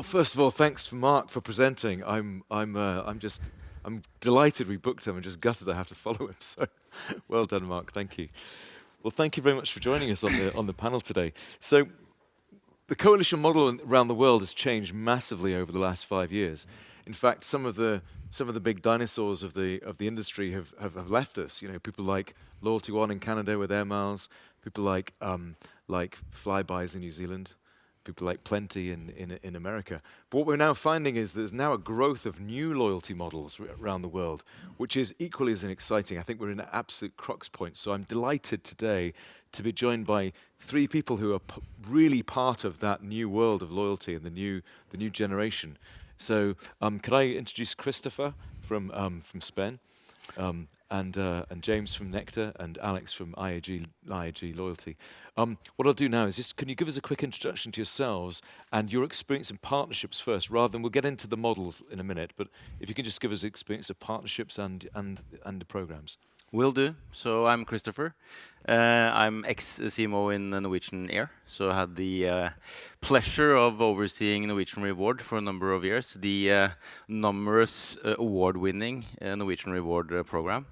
first of all, thanks for Mark for presenting. I'm delighted we booked him and just gutted I have to follow him. So, well done, Mark. Thank you. Well, thank you very much for joining us on the panel today. So, the coalition model around the world has changed massively over the last 5 years. In fact, some of the big dinosaurs of the industry have left us. You know, people like Loyalty One in Canada with Air Miles, people like Flybuys in New Zealand, people like Plenty in America. But what we're now finding is there's now a growth of new loyalty models around the world, which is equally as exciting. I think we're in an absolute crux point. So I'm delighted today to be joined by 3 people who are really part of that new world of loyalty and the new generation. So could I introduce Christopher from Spen, and James from Nectar, and Alex from IAG Loyalty. What I'll do now is just, can you give us a quick introduction to yourselves and your experience in partnerships first, rather than, we'll get into the models in a minute, but if you can just give us experience of partnerships and the programs. Will do. So I'm Christopher. I'm ex-CMO in Norwegian Air. So I had the pleasure of overseeing Norwegian Reward for a number of years, the numerous award-winning Norwegian Reward program.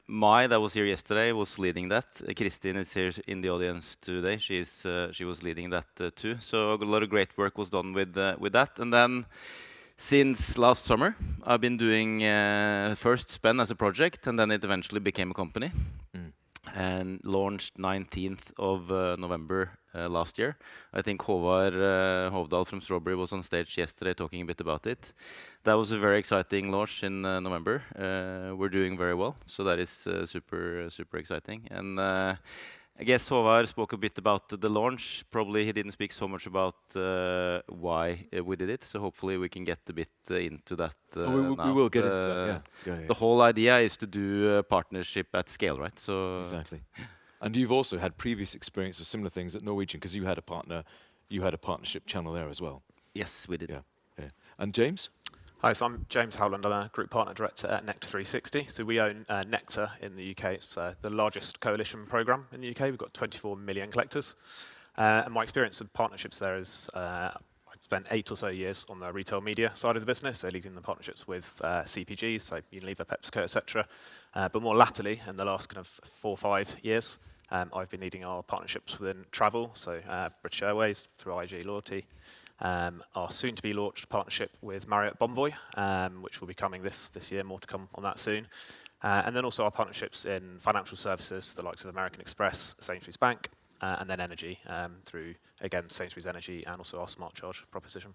Mai, that was here yesterday, was leading that. Kristin is here in the audience today. She was leading that too. So a lot of great work was done with that. And then, since last summer, I've been doing first Spen as a project, and then it eventually became a company, and launched 19th of November last year. I think Håvard Hovdal from Strawberry was on stage yesterday talking a bit about it. That was a very exciting launch in November. We're doing very well, so that is super exciting. And I guess Håvard spoke a bit about the launch. Probably he didn't speak so much about why we did it, so hopefully we can get a bit into that now. We will get into that, yeah. The whole idea is to do a partnership at scale, right? So exactly. And you've also had previous experience of similar things at Norwegian, because you had a partnership channel there as well. Yes, we did. Yeah. And James? Hi, so I'm James Howland. I'm a Group Partner Director at Nectar 360. So we own Nectar in the UK. It's the largest coalition programme in the UK. We've got 24 million collectors. And my experience of partnerships there is I've spent 8 or so years on the retail media side of the business, so leading the partnerships with CPGs, so Unilever, PepsiCo, etc. But more latterly, in the last kind of 4 or 5 years, I've been leading our partnerships within travel, so British Airways through IAG Loyalty, our soon-to-be launched partnership with Marriott Bonvoy, which will be coming this year, more to come on that soon. And then also our partnerships in financial services, the likes of American Express, Sainsbury's Bank, and then energy through, again, Sainsbury's Energy and also our Smart Charge proposition.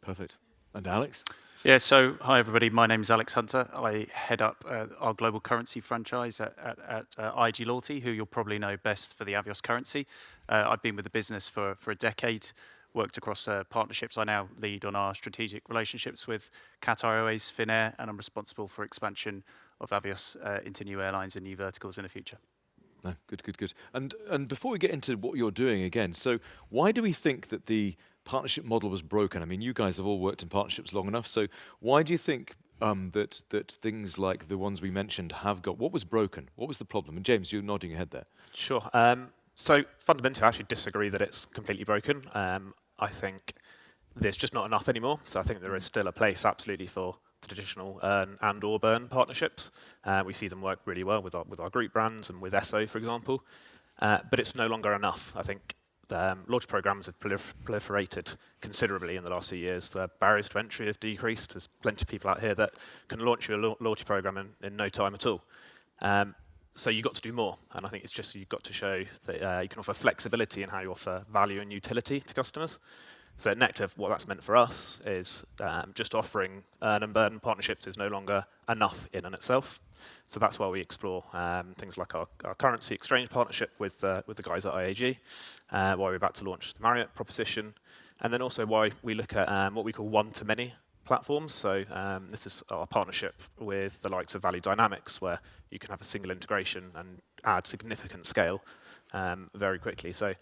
Perfect. And Alex? Yeah, so hi everybody, my name is Alex Hunter. I head up our global currency franchise at IG Loyalty, who you'll probably know best for the Avios currency. I've been with the business for a decade, worked across partnerships. I now lead on our strategic relationships with Qatar Airways, Finnair, and I'm responsible for expansion of Avios into new airlines and new verticals in the future. No, good. And before we get into what you're doing again, so why do we think that the partnership model was broken? I mean, you guys have all worked in partnerships long enough, so why do you think that things like the ones we mentioned have got, what was broken? What was the problem? And James, you're nodding your head there. Sure. So fundamentally, I actually disagree that it's completely broken. I think there's just not enough anymore. So I think there is still a place absolutely for traditional earn and or burn partnerships. We see them work really well with our group brands and with Esso, for example. But it's no longer enough. I think launch programs have proliferated considerably in the last few years. The barriers to entry have decreased. There's plenty of people out here that can launch you a loyalty program in no time at all. So you've got to do more, and I think it's just you've got to show that you can offer flexibility in how you offer value and utility to customers. So at Nectar, what that's meant for us is just offering earn and burn partnerships is no longer enough in and itself. So that's why we explore things like our currency exchange partnership with the guys at IAG, why we're about to launch the Marriott proposition, and then also why we look at what we call one-to-many platforms. So this is our partnership with the likes of Value Dynamics, where you can have a single integration and add significant scale very quickly. So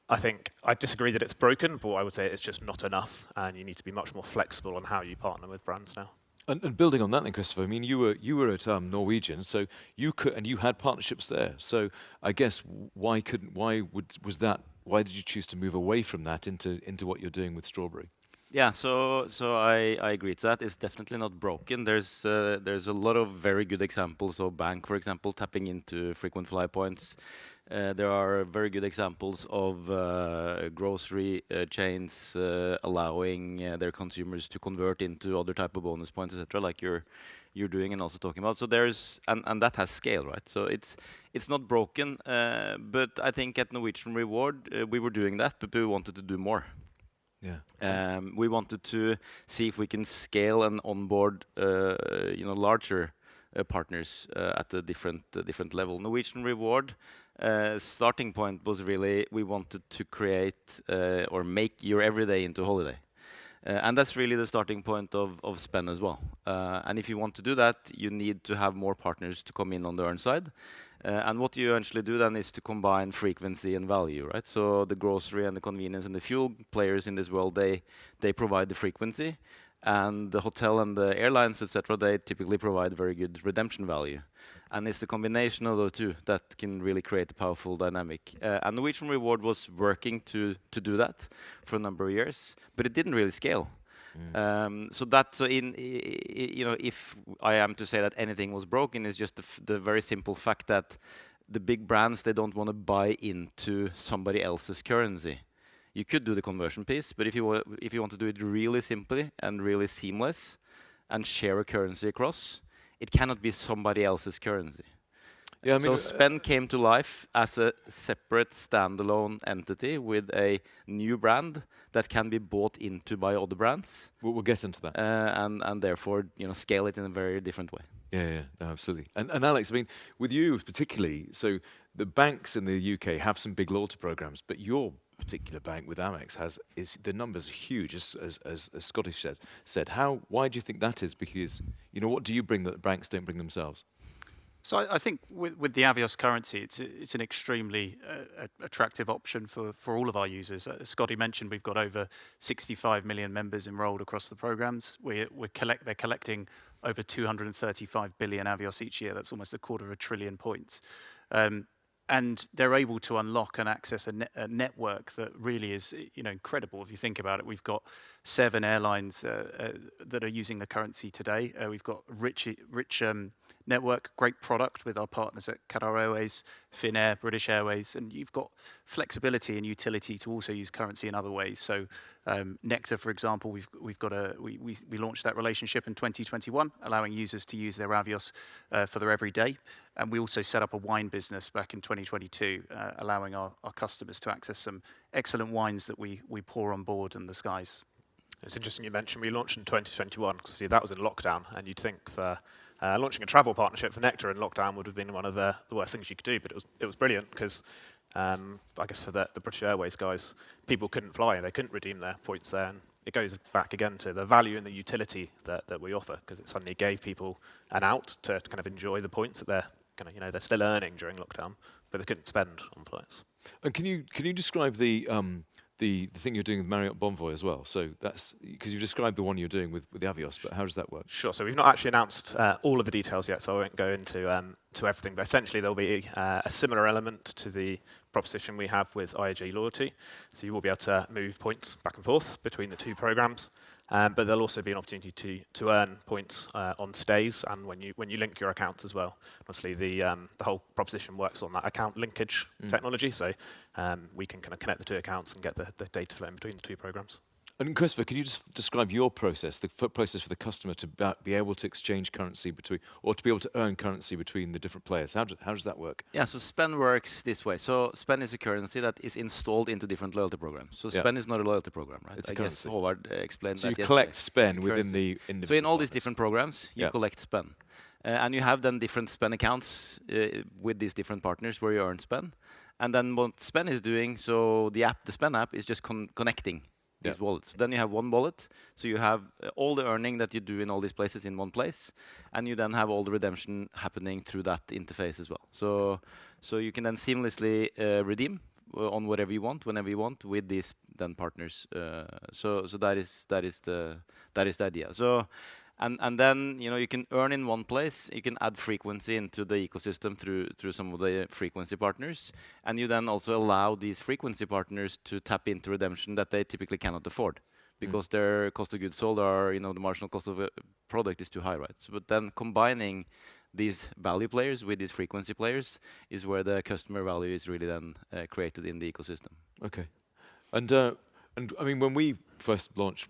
I think I disagree that it's broken, but I would say it's just not enough, and you need to be much more flexible on how you partner with brands now. And building on that, then, Christopher, I mean, you were at Norwegian, so you had partnerships there. So I guess was that why did you choose to move away from that into what you're doing with Strawberry? Yeah, so I agree to that. It's definitely not broken. There's a lot of very good examples of bank, for example, tapping into frequent flyer points. There are very good examples of grocery chains allowing their consumers to convert into other type of bonus points, etc., like you're doing and also talking about. So there's and that has scale, right? So it's not broken, but I think at Norwegian Reward we were doing that, but we wanted to do more. Yeah. We wanted to see if we can scale and onboard, larger partners at a different level. Norwegian Reward starting point was really we wanted to create or make your everyday into holiday. And that's really the starting point of Spen as well. And if you want to do that, you need to have more partners to come in on the earn side. And what you eventually do then is to combine frequency and value, right? So the grocery and the convenience and the fuel players in this world, they provide the frequency, and the hotel and the airlines, etc., they typically provide very good redemption value. And it's the combination of those two that can really create a powerful dynamic. And Norwegian Reward was working to do that for a number of years, but it didn't really scale. If I am to say that anything was broken, it's just the very simple fact that the big brands, they don't want to buy into somebody else's currency. You could do the conversion piece, but if you want to do it really simply and really seamless and share a currency across, it cannot be somebody else's currency. Yeah, I mean, so Spen came to life as a separate standalone entity with a new brand that can be bought into by other brands. we'll get into that. And therefore, scale it in a very different way. Yeah, no, absolutely. And Alex, I mean, with you particularly, so the banks in the UK have some big loyalty programs, but your particular bank with Amex the numbers are huge, as Scottish said. Why do you think that is? Because what do you bring that the banks don't bring themselves? So I think with the Avios currency, it's an extremely attractive option for all of our users. As Scotty mentioned, we've got over 65 million members enrolled across the programs. They're collecting over 235 billion Avios each year. That's almost 250 billion points. And they're able to unlock and access a network that really is incredible. If you think about it, we've got 7 airlines that are using the currency today. We've got rich network, great product with our partners at Qatar Airways, Finnair, British Airways, and you've got flexibility and utility to also use currency in other ways. So Nectar, for example, we launched that relationship in 2021, allowing users to use their Avios for their everyday. And we also set up a wine business back in 2022, allowing our customers to access some excellent wines that we pour on board in the skies. It's interesting you mentioned we launched in 2021, because that was in lockdown, and you'd think for launching a travel partnership for Nectar in lockdown would have been one of the worst things you could do, but it was brilliant, because I guess for the British Airways guys, people couldn't fly, they couldn't redeem their points there, and it goes back again to the value and the utility that we offer, because it suddenly gave people an out to kind of enjoy the points that they're still earning during lockdown, but they couldn't spend on flights. And can you describe the thing you're doing with Marriott Bonvoy as well? So that's because you described the one you're doing with the Avios, but how does that work? Sure. So we've not actually announced all of the details yet, so I won't go into to everything. But essentially, there'll be a similar element to the proposition we have with IAG Loyalty. So you will be able to move points back and forth between the two programs. But there'll also be an opportunity to earn points on stays and when you link your accounts as well. Obviously, the whole proposition works on that account linkage technology, so we can kind of connect the two accounts and get the data flow in between the two programs. And Christopher, can you just describe your process, the process for the customer to be able to exchange currency between, or to be able to earn currency between the different players? How does that work? Yeah, so Spen works this way. So Spen is a currency that is installed into different loyalty programs. So Spen is not a loyalty program, right? It's a I currency. guess Håvard explained so that you collect yesterday. Spen within the individual. So in all these partners. different programs, you collect Spen. And you have then different Spen accounts with these different partners where you earn Spen. And then what Spen is doing, so the Spen app is just connecting these wallets. Then you have one wallet, so you have all the earning that you do in all these places in one place, and you then have all the redemption happening through that interface as well. So you can then seamlessly redeem on whatever you want, whenever you want, with these then partners. So that is the idea. So And then you can earn in one place. You can add frequency into the ecosystem through some of the frequency partners, and you then also allow these frequency partners to tap into redemption that they typically cannot afford, because their cost of goods sold are the marginal cost of a product is too high, right? So, but then combining these value players with these frequency players is where the customer value is really then created in the ecosystem. Okay. And I mean, when we first launched,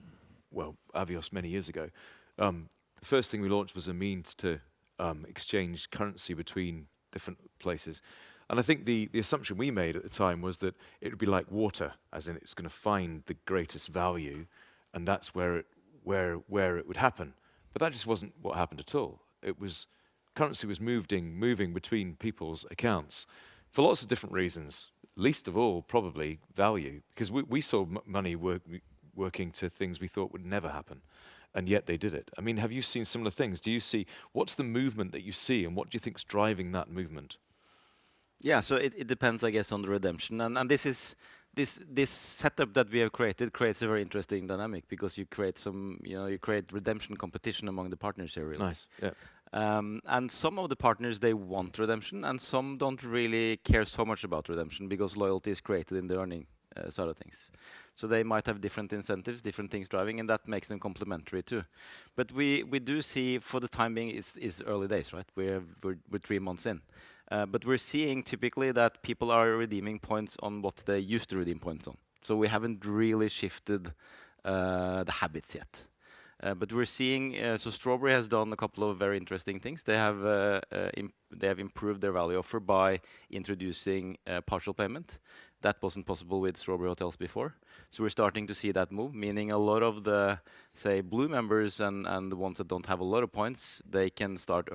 well, Avios many years ago, the first thing we launched was a means to exchange currency between different places. And I think the assumption we made at the time was that it would be like water, as in it's going to find the greatest value, and that's where it would happen. But that just wasn't what happened at all. Currency was moving between people's accounts for lots of different reasons. Least of all, probably value, because we saw money working to things we thought would never happen, and yet they did it. I mean, have you seen similar things? What's the movement that you see, and what do you think's driving that movement? Yeah, so it depends, I guess, on the redemption, and this setup that we have created creates a very interesting dynamic, because you create redemption competition among the partners here, really. Nice, yeah. And some of the partners, they want redemption, and some don't really care so much about redemption, because loyalty is created in the earning side of things. So they might have different incentives, different things driving, and that makes them complementary too. But we do see, for the time being, it's early days, right? We're 3 months in. But we're seeing typically that people are redeeming points on what they used to redeem points on. So we haven't really shifted the habits yet. But we're seeing, so Strawberry has done a couple of very interesting things. They have improved their value offer by introducing partial payment. That wasn't possible with Strawberry Hotels before. So we're starting to see that move, meaning a lot of the, say, blue members and the ones that don't have a lot of points, they can start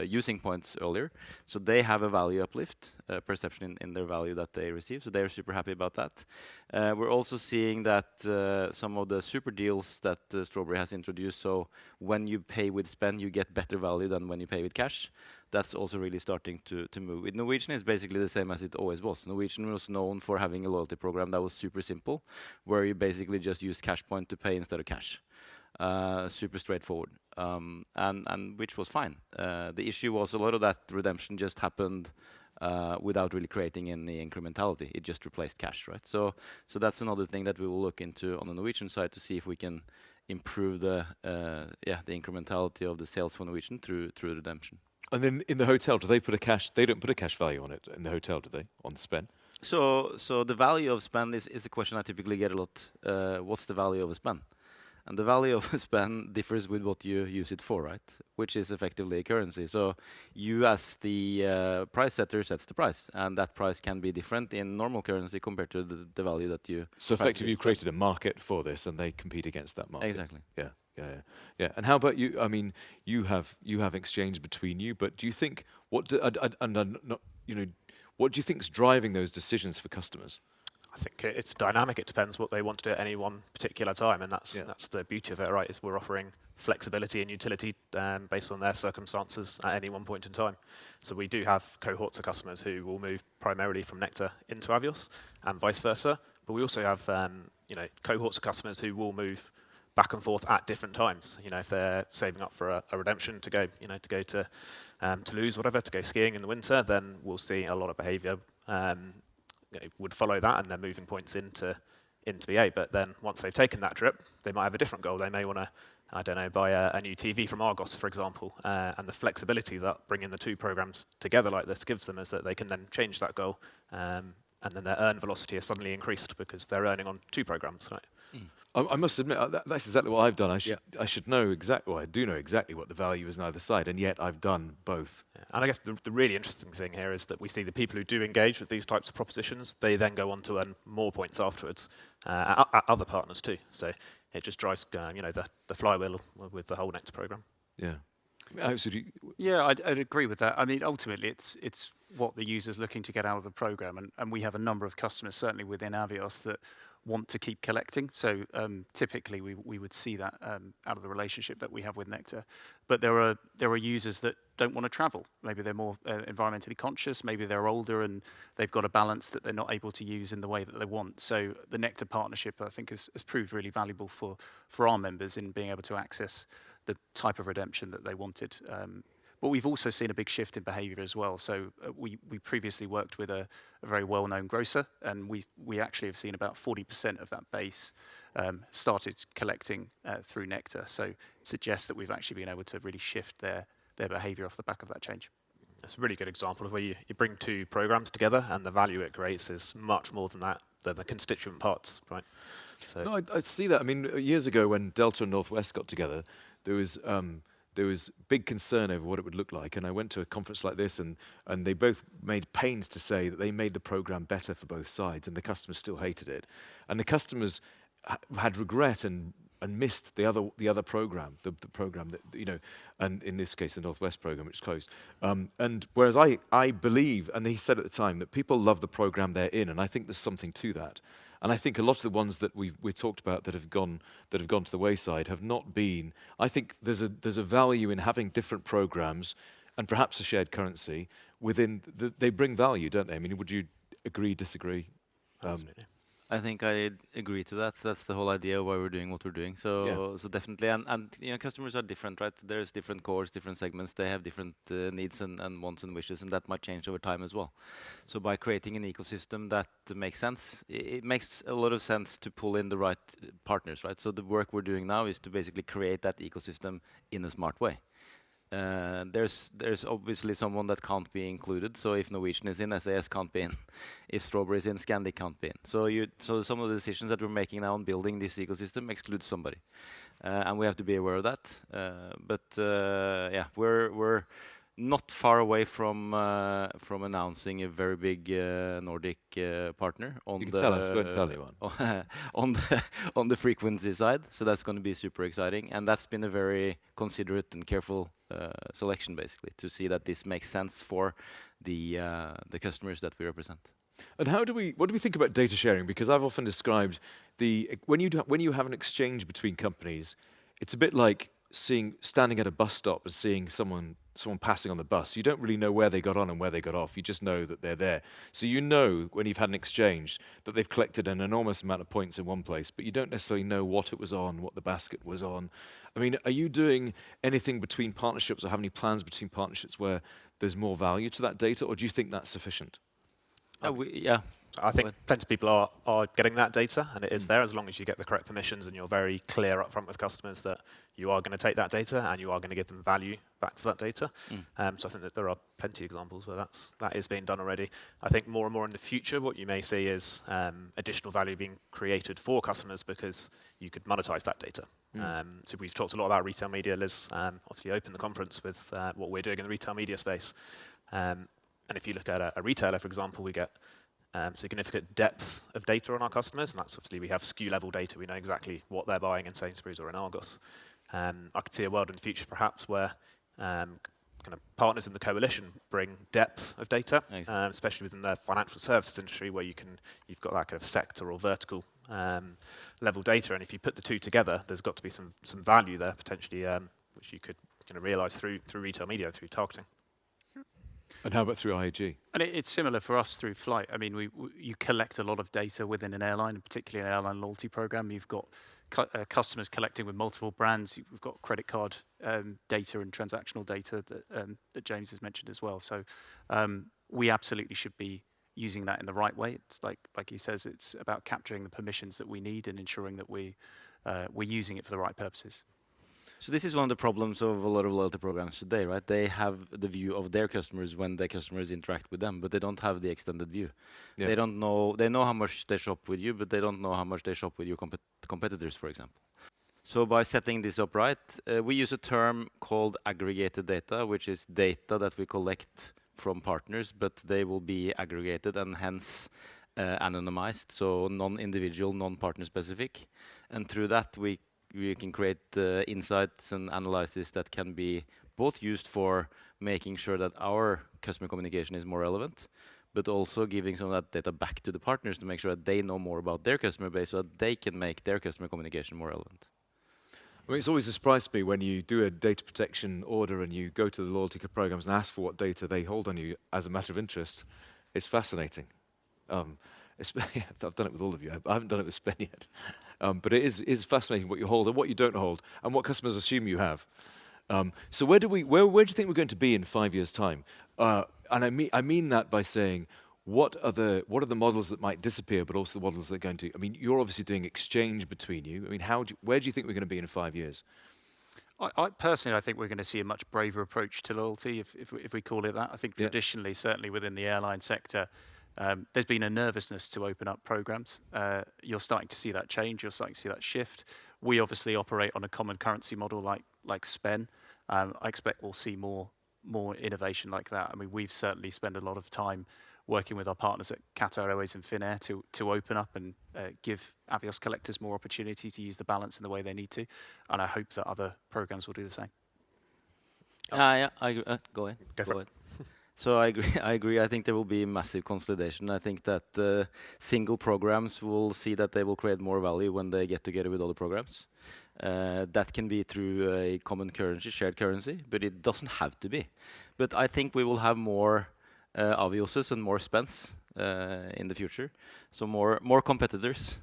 using points earlier. So they have a value uplift, perception in their value that they receive. So they're super happy about that. We're also seeing that some of the super deals that Strawberry has introduced, so when you pay with spend, you get better value than when you pay with cash. That's also really starting to move. With Norwegian, it's basically the same as it always was. Norwegian was known for having a loyalty program that was super simple, where you basically just use cash point to pay instead of cash. Super straightforward, and which was fine. The issue was a lot of that redemption just happened without really creating any incrementality. It just replaced cash, right? So that's another thing that we will look into on the Norwegian side to see if we can improve the incrementality of the sales for Norwegian through redemption. And then in the hotel, do they put a cash? They don't put a cash value on it in the hotel, do they? On the spend? So the value of spend is a question I typically get a lot. What's the value of a spend? And the value of a spend differs with what you use it for, right? Which is effectively a currency. So you, as the price setter, sets the price, and that price can be different in normal currency compared to the value that you. So effectively, you've created a market for this, and they compete against that market. Exactly. Yeah. And how about you? I mean, you have exchange between you, but do you think what do you think is driving those decisions for customers? I think it's dynamic. It depends what they want to do at any one particular time, and that's the beauty of it, right? Is we're offering flexibility and utility based on their circumstances at any one point in time. So we do have cohorts of customers who will move primarily from Nectar into Avios, and vice versa. But we also have cohorts of customers who will move back and forth at different times. If they're saving up for a redemption to go to Toulouse, whatever, to go skiing in the winter, then we'll see a lot of behaviour would follow that, and they're moving points into BA. But then once they've taken that trip, they might have a different goal. They may want to, I don't know, buy a new TV from Argos, for example. And the flexibility that bringing the two programs together like this gives them is that they can then change that goal, and then their earn velocity is suddenly increased because they're earning on two programs, right? I must admit, that's exactly what I've done. I should know exactly, well, I do know exactly what the value is on either side, and yet I've done both. Yeah. And I guess the really interesting thing here is that we see the people who do engage with these types of propositions, they then go on to earn more points afterwards at other partners too. So it just drives the flywheel with the whole Nectar program. Yeah. Yeah, I'd agree with that. I mean, ultimately, it's what the user's looking to get out of the program, and we have a number of customers, certainly within Avios, that want to keep collecting. So typically we would see that out of the relationship that we have with Nectar. But there are users that don't want to travel. Maybe they're more environmentally conscious. Maybe they're older and they've got a balance that they're not able to use in the way that they want. So the Nectar partnership, I think, has proved really valuable for our members in being able to access the type of redemption that they wanted. But we've also seen a big shift in behavior as well. So we previously worked with a very well-known grocer, and we actually have seen about 40% of that base started collecting through Nectar. So it suggests that we've actually been able to really shift their behavior off the back of that change. That's a really good example of where you bring two programs together, and the value it creates is much more than that, than the constituent parts, right? So No, I see that. I mean, years ago when Delta and Northwest got together, there was big concern over what it would look like. And I went to a conference like this, and they both made pains to say that they made the program better for both sides, and the customers still hated it. And the customers had regret and missed the other program, the program that, you know, and in this case the Northwest program, which closed. And whereas I believe, and he said at the time, that people love the program they're in, and I think there's something to that. And I think a lot of the ones that we talked about that have gone to the wayside have not been. I think there's a value in having different programs, and perhaps a shared currency within. They bring value, don't they? I mean, would you agree, disagree? absolutely. I think I agree to that. That's the whole idea of why we're doing what we're doing. So definitely, and you know, customers are different, right? There's different cores, different segments. They have different needs and wants and wishes, and that might change over time as well. So by creating an ecosystem that makes sense, it makes a lot of sense to pull in the right partners, right? So the work we're doing now is to basically create that ecosystem in a smart way. There's obviously someone that can't be included. So if Norwegian is in, SAS can't be in. If Strawberry is in, Scandic can't be in. So some of the decisions that we're making now on building this ecosystem exclude somebody, and we have to be aware of that. Yeah, we're not far away from announcing a very big Nordic partner on You can the tell us. Go and tell anyone. on the frequency side. So that's going to be super exciting, and that's been a very considerate and careful selection, basically, to see that this makes sense for the customers that we represent. And what do we think about data sharing? Because I've often described when you have an exchange between companies, it's a bit like standing at a bus stop and seeing someone passing on the bus. You don't really know where they got on and where they got off. You just know that they're there. So you know when you've had an exchange that they've collected an enormous amount of points in one place, but you don't necessarily know what it was on, what the basket was on. I mean, are you doing anything between partnerships, or have any plans between partnerships where there's more value to that data, or do you think that's sufficient? Yeah. I think plenty of people are getting that data, and it is there as long as you get the correct permissions and you're very clear up front with customers that you are going to take that data and you are going to give them value back for that data. So I think that there are plenty of examples where that is being done already. I think more and more in the future, what you may see is additional value being created for customers because you could monetize that data. So we've talked a lot about retail media. Liz obviously opened the conference with what we're doing in the retail media space. And if you look at a retailer, for example, we get significant depth of data on our customers, and that's obviously we have SKU level data. We know exactly what they're buying in Sainsbury's or in Argos. I could see a world in the future perhaps where kind of partners in the coalition bring depth of data, especially within the financial services industry, where you've got that kind of sector or vertical level data, and if you put the two together, there's got to be some value there potentially, which you could kind of realise through retail media, through targeting. And how about through IAG? And it's similar for us through flight. I mean, you collect a lot of data within an airline, and particularly an airline loyalty program. You've got customers collecting with multiple brands. We've got credit card data and transactional data that James has mentioned as well. So we absolutely should be using that in the right way. It's like he says, it's about capturing the permissions that we need and ensuring that we're using it for the right purposes. So this is one of the problems of a lot of loyalty programs today, right? They have the view of their customers when their customers interact with them, but they don't have the extended view. Yeah. They don't know. They know how much they shop with you, but they don't know how much they shop with your competitors, for example. So by setting this up right, we use a term called aggregated data, which is data that we collect from partners, but they will be aggregated and hence anonymized, so non-individual, non-partner specific. And through that, we can create insights and analysis that can be both used for making sure that our customer communication is more relevant, but also giving some of that data back to the partners to make sure that they know more about their customer base so that they can make their customer communication more relevant. I mean, it's always a surprise to me when you do a data protection order and you go to the loyalty programs and ask for what data they hold on you as a matter of interest. It's fascinating. I've done it with all of you. I haven't done it with Spen yet. But it is fascinating what you hold and what you don't hold, and what customers assume you have. So where do you think we're going to be in 5 years' time? And I mean that by saying, what are the models that might disappear, but also the models that are going to? I mean, you're obviously doing exchange between you. I mean, where do you think we're going to be in 5 years? I personally, I think we're going to see a much braver approach to loyalty, if we call it that. I think Yeah. traditionally, certainly within the airline sector, there's been a nervousness to open up programs. You're starting to see that change. You're starting to see that shift. We obviously operate on a common currency model like Spen. I expect we'll see more innovation like that. I mean, we've certainly spent a lot of time working with our partners at Qatar Airways and Finnair to open up and give Avios collectors more opportunity to use the balance in the way they need to. And I hope that other programs will do the same. Yeah, I agree. Go ahead. Go for it. ahead. So I agree. I agree. I think there will be massive consolidation. I think that single programs will see that they will create more value when they get together with other programs. That can be through a common currency, shared currency, but it doesn't have to be. But I think we will have more Avioses and more Spens in the future. So more competitors.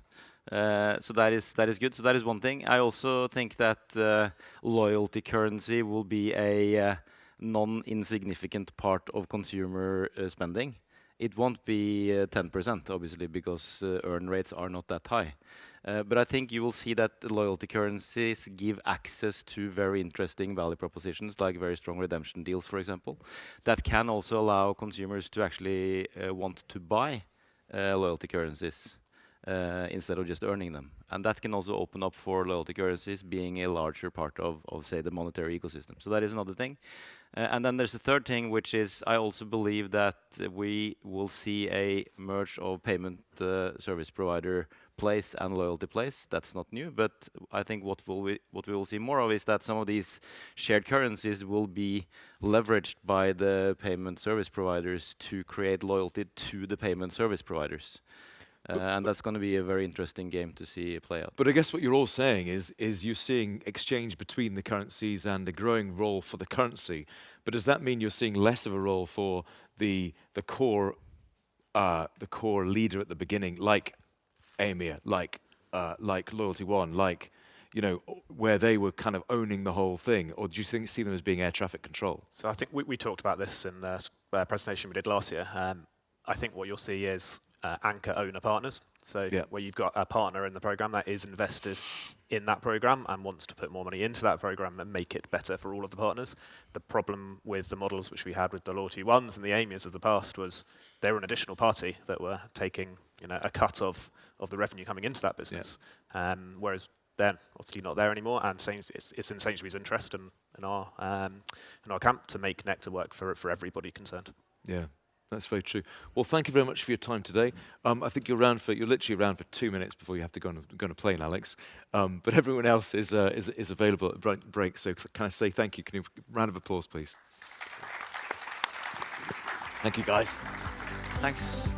So that is good. So that is one thing. I also think that loyalty currency will be a non-insignificant part of consumer spending. It won't be 10%, obviously, because earn rates are not that high. But I think you will see that the loyalty currencies give access to very interesting value propositions, like very strong redemption deals, for example, that can also allow consumers to actually want to buy loyalty currencies instead of just earning them. And that can also open up for loyalty currencies being a larger part of say, the monetary ecosystem. So that is another thing. And then there's a third thing, which is I also believe that we will see a merge of payment service provider place and loyalty place. That's not new, but I think what we will see more of is that some of these shared currencies will be leveraged by the payment service providers to create loyalty to the payment service providers. And that's going to be a very interesting game to see play out. But I guess what you're all saying is you're seeing exchange between the currencies and a growing role for the currency. But does that mean you're seeing less of a role for the core leader at the beginning, like Amir, like Loyalty One, like where they were kind of owning the whole thing, or do you see them as being air traffic control? So I think we talked about this in the presentation we did last year. I think what you'll see is anchor owner partners. So where you've got a partner in the program that is invested in that program and wants to put more money into that program and make it better for all of the partners. The problem with the models which we had with the Loyalty Ones and the Amirs of the past was they were an additional party that were taking a cut of the revenue coming into that business. Whereas they're obviously not there anymore, and it's in Sainsbury's interest and in our camp to make Nectar work for everybody concerned. Yeah. That's very true. Well, thank you very much for your time today. I think you're literally around for 2 minutes before you have to go on a plane, Alex. But everyone else is available at break. So can I say thank you? Can you round of applause, please? Thank you, guys. Thanks.